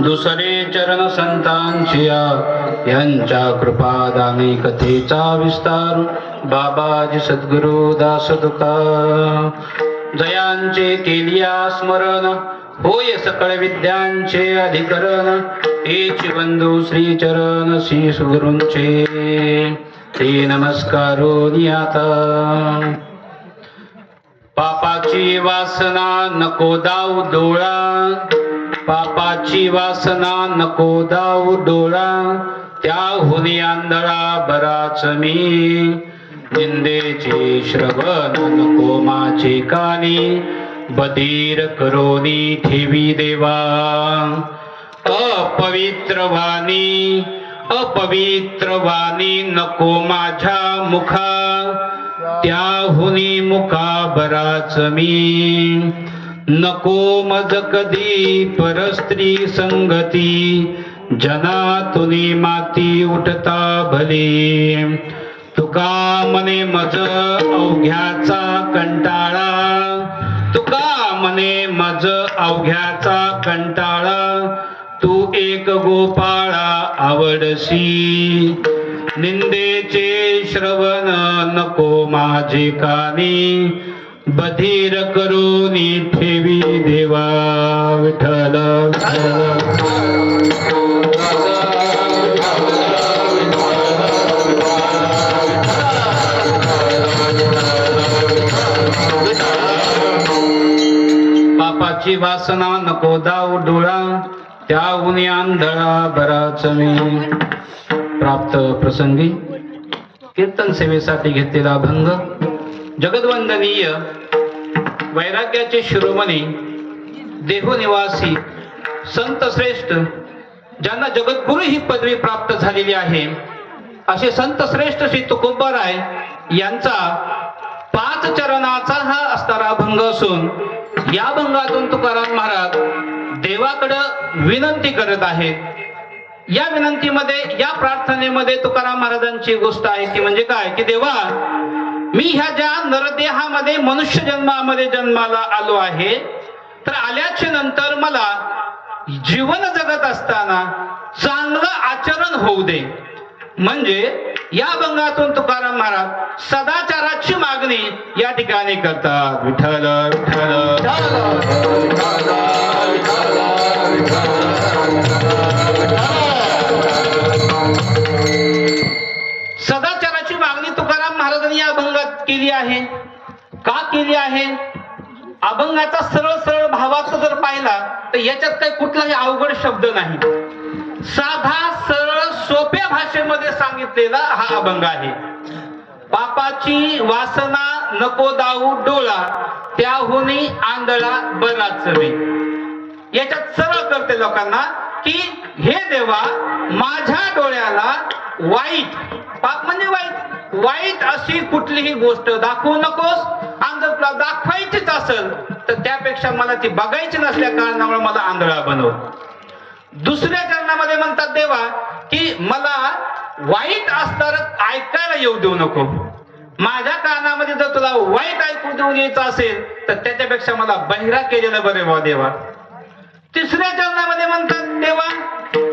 दुसरे चरण संतांचिया यांच्या कृपादानी कथेचा विस्तार बाबाजी सद्गुरु दास तुका जयांचे केलिया स्मरण होय सकळ विद्यांचे अधिकरण हेची बंधू श्री चरण श्री सुगुरूंचे ते नमस्कारो नियाता पापाची वासना नको दाऊ डोळा पापाची वासना नको दाऊ डोळा त्याहुनी आंधळा बराच मी निंदेचे श्रवण नको माझे कानी बधीर करोनी ठेवी देवा अपवित्र वाणी नको माझ्या मुखा त्याहुनी मुखा बराच मी नको मज कधी परस्त्री संगती जनातुनी माती उठता भली तुका मने मज अवघ्याचा कंटाळा तुका मने मज अवघ्याचा कंटाळा तू एक गोपाळा आवडसी निंदेचे श्रवण नको माझे कानी बधीर करूनी ठेवी देवा विठ्ठल पापाची वासना नको दाऊ डोळा त्याहुनी आंधळा बराच मी प्राप्त प्रसंगी कीर्तन सेवेसाठी घेतलेला अभंग जगद्वंदनीय वैराग्याचे शिरोमणी देहनिवासी संत श्रेष्ठ ज्यांना जगद्गुरु ही पदवी प्राप्त झालेली आहे असे संत श्रेष्ठ श्री तुकोबाराय यांचा 5 चरणाचा हा असणारा अभंग असून या अभंगातून तुकाराम महाराज देवाकडं विनंती करत आहेत। या विनंतीमध्ये या प्रार्थनेमध्ये तुकाराम महाराजांची गोष्ट आहे ती म्हणजे काय की देवा मी ह्या ज्या नरदेहामध्ये मनुष्य जन्मामध्ये जन्माला आलो आहे तर आल्याच्या नंतर मला जीवन जगत असताना चांगलं आचरण होऊ दे। म्हणजे या अभंगातून तुकाराम महाराज सदाचाराची मागणी या ठिकाणी करतात। विठ्ठल सदाचाराची मागणी तुकाराम महाराजांनी या अभंगात केली आहे। का केली आहे? अभंगाचा सरळ सरळ भावार्थ जर पाहिला तर याच्यात काही कुठलाही अवघड शब्द नाही, साधा सरळ सोप्या भाषेमध्ये सांगितलेला हा अभंग आहे। पापाची वासना नको दाऊ डोळा त्याहुनी आंधळा बराच मी। याच्यात सरळ करते लोकांना की हे देवा माझ्या डोळ्याला वाईट, पाप म्हणजे वाईट, वाईट अशी कुठलीही गोष्ट दाखवू नकोस आणि जर तुला दाखवायचीच असेल तर त्यापेक्षा मला ती बघायची नसल्या कारणामुळे मला आंधळा बनव। दुसऱ्या चरणामध्ये म्हणतात देवा की मला वाईट असणार ऐकायला येऊ देऊ नको, माझ्या कानामध्ये जर तुला वाईट ऐकू देऊन यायचं असेल तर त्याच्यापेक्षा मला बहिरा केलेलं बरे वा देवा। तिसऱ्या चरणामध्ये म्हणतात देवा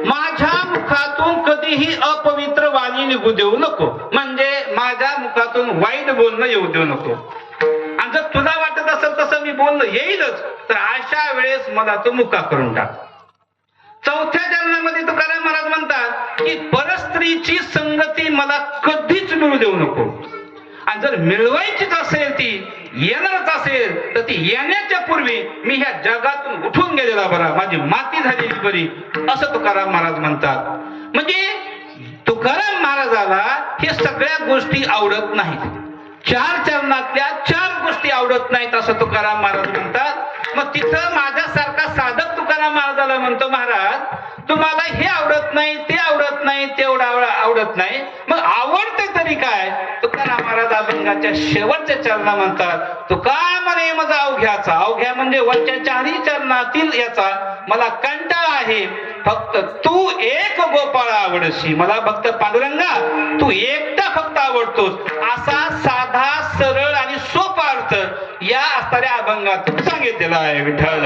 माझ्या मुखातून कधीही अपवित्र वाणी निघू देऊ नको, म्हणजे माझ्या मुखातून वाईट बोलणं येऊ देऊ नको आणि जर तुला वाटत असेल तसं मी बोलणं येईलच तर अशा वेळेस मला तो मुका करून टाक। चौथ्या चरणामध्ये तुकाराम महाराज म्हणतात की परस्त्रीची संगती मला कधीच मिळू देऊ नको आणि जर मिळवायचीच असेल ती येणारच असेल तर ती येण्याच्या पूर्वी मी ह्या जगातून उठून गेलेला बरा, माझी माती झालेली बरी, असं तुकाराम महाराज म्हणतात। म्हणजे तुकाराम महाराजाला हे सगळ्या गोष्टी आवडत नाहीत, 4 चरणातल्या 4 गोष्टी आवडत नाहीत असं तुकाराम महाराज म्हणतात। मग तिथं माझ्यासारखा साधक तुकाराम महाराजाला म्हणतो महाराज तुम्हाला हे आवडत नाही, ते आवडत नाही, तेवढा आवडत नाही, मग आवडते तरी काय? तुकाराम महाराज अभंगाच्या शेवटच्या चरणा म्हणतात तुका म्हणे माझा अवघ्याचा, अवघ्या म्हणजे वरच्या 4ही चरणातील याचा मला कंटाळा आहे, फक्त तू एक गोपाळा आवडशी, मला भक्त पांडुरंगा तू एकटा फक्त आवडतोस, असा साधा सरळ आणि सोपा अर्थ या असणाऱ्या अभंगातून सांगितलेला आहे। विठ्ठल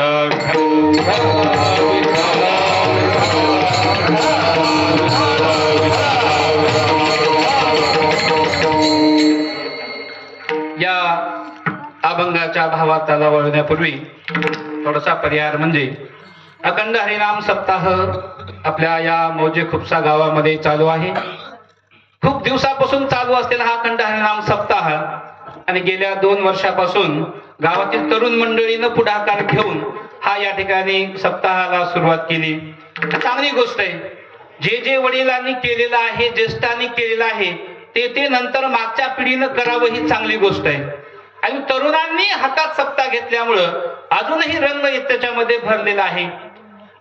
भावार्थाला वळण्यापूर्वी थोडासा परिहार म्हणजे अखंड हरिनाम सप्ताह आपल्या या मौजे खुपसा गावामध्ये चालू आहे. खूप दिवसापासून चालू असलेला हा अखंड हरिनाम सप्ताह आणि गेल्या 2 वर्षापासून गावातील तरुण मंडळीनं पुढाकार घेऊन हा या ठिकाणी सप्ताहाला सुरुवात केली. चांगली गोष्ट आहे. जे जे वडिलांनी केलेलं आहे, ज्येष्ठांनी केलेलं आहे ते नंतर मागच्या पिढीनं करावं ही चांगली गोष्ट आहे. आणि तरुणांनी हातात सप्ताह घेतल्यामुळं अजूनही रंग त्याच्यामध्ये भरलेला आहे.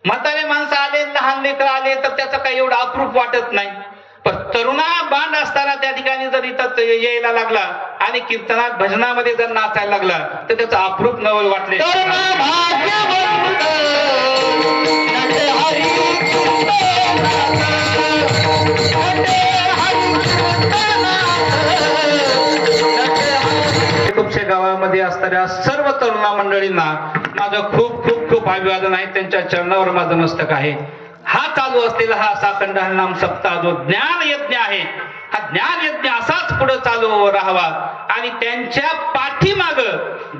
म्हातारे माणसं आले, लहान लेकरं आले तर त्याचं काही एवढं अप्रूप वाटत नाही. पण तरुणा बांध असताना त्या ठिकाणी जर इथं यायला लागला आणि कीर्तनात भजनामध्ये जर नाचायला लागला तर त्याचं अप्रूप नवल वाटले. खुपशे गावामध्ये असणाऱ्या सर्व तरुणा मंडळींना माझं खूप खूप खूप अभिवादन आहे. त्यांच्या चरणावर माझं मस्तक आहे. हा चालू असलेला हा असा अखंड हरिनाम सप्ताह जो ज्ञान यज्ञ आहे, हा ज्ञान यज्ञ असाच पुढे चालू राहावा आणि त्यांच्या पाठीमाग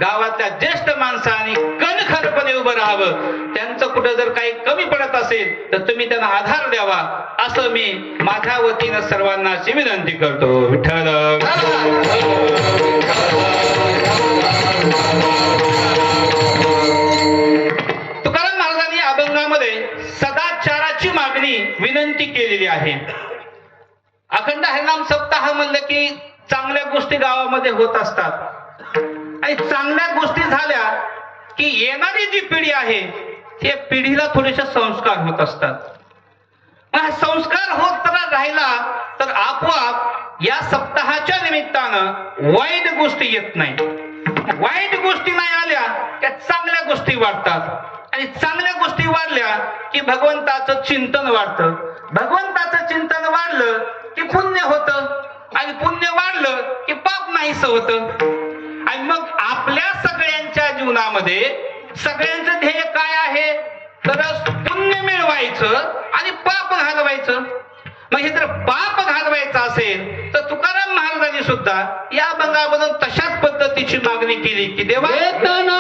गावातल्या ज्येष्ठ माणसांनी कणखरपणे उभं राहावं. त्यांचं कुठं जर काही कमी पडत असेल तर तुम्ही त्यांना आधार द्यावा असं मी माझ्या वतीनं सर्वांना अशी विनंती करतो. विठ्ठल तुकाराम महाराजांनी अभंगामध्ये सदाचाराची मागणी विनंती केलेली आहे. अखंड हरिनाम सप्ताह म्हणलं की चांगल्या गोष्टी गावामध्ये होत असतात आणि चांगल्या गोष्टी झाल्या की येणारी जी पिढी आहे त्या पिढीला थोडेसे संस्कार होत असतात. संस्कार होत राहिला तर आपोआप या सप्ताहाच्या निमित्तानं वाईट गोष्टी येत नाही. वाईट गोष्टी नाही आल्या त्या चांगल्या गोष्टी वाढतात आणि चांगल्या गोष्टी वाढल्या की भगवंताचं चिंतन वाढतं. भगवंताचं चिंतन वाढलं की पुण्य होतं आणि पुण्य वाढलं की पाप नाहीसं होतं. आणि मग आपल्या सगळ्यांच्या जीवनामध्ये सगळ्यांचं ध्येय काय आहे तर पुण्य मिळवायचं आणि पाप घालवायचं. मग हे जर पाप घालवायचं असेल तर तुकाराम महाराजांनी सुद्धा या अभंगामधून तशाच पद्धतीची मागणी केली की देवा घेतना